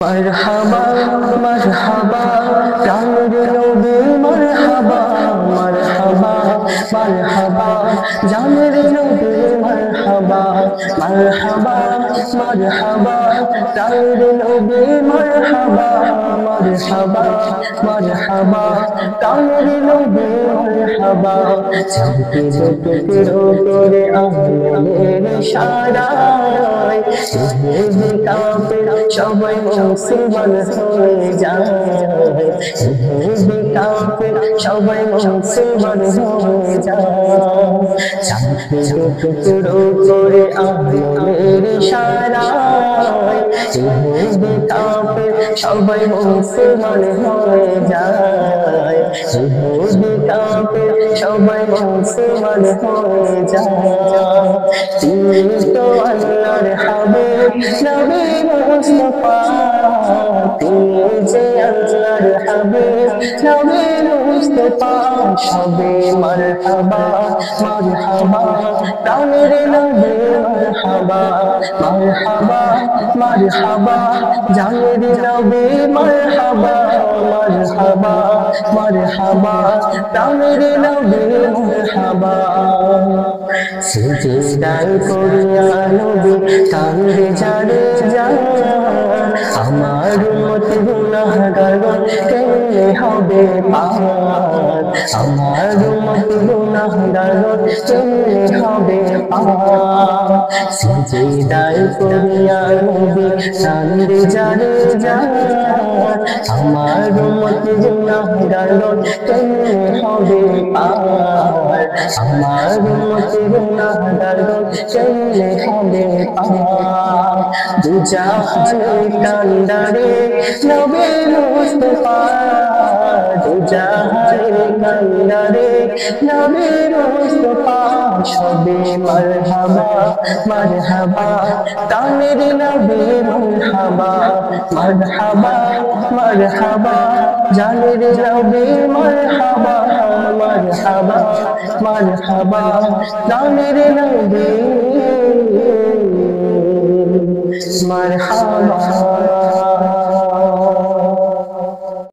मरहबा मरहबा प्राणेर नबी मरहबा मरहबा मरहबा जानेर नबी मरहबा मरहबा मरहबा प्राणेर नबी मरहबा मरहबा मरहबा प्राणेर नबी मरहबा चाँदके टुकरो करे आलमेर इशाराय इहबे काफिर সবাই মুসলমান হয়ে যায় ইহবি কাফির সবাই মুসলমান হয়ে যায় চাঁদকে টুকরো করে আলোর ইশারায় ইহবি কাফির সবাই মুসলমান হয়ে যায় ইহবি কাফির সবাই মুসলমান হয়ে যায় তুমি তো আল্লাহর হাবিব নবী মুস্তাফা তুমি যে আল্লাহর হাবিব নবী মুস্তাফা সবে মারহাবা মারহাবা প্রাণের নবী মারহাবা মারহাবা মারহাবা জানের নবী মারহাবা মারহাবা মারহাবা প্রাণের নবী মারহাবা সিজদায় করিয়া নবী কান্দে যারে যায় আমার উম্মত গুনাহগার কেমনে হবে পার আমার উম্মত গুনাহগার কেমনে হবে পার সিজদায় করিয়া নবী কান্দে যারে যায় আমার উম্মত গুনাহগার কেমনে হবে পার আমার উম্মত গুনাহগার কেমনে হবে পার দুজাহানে কান্দারে নবী মুস্তাফা দুজাহানে কান্দারে নবী মুস্তাফা সবে মারহাবা মারহাবা তানের নবী মারহাবা মারহাবা মারহাবা জানের নবী মারহাবা মারহাবা মারহাবা তানের নবী মারহাবা।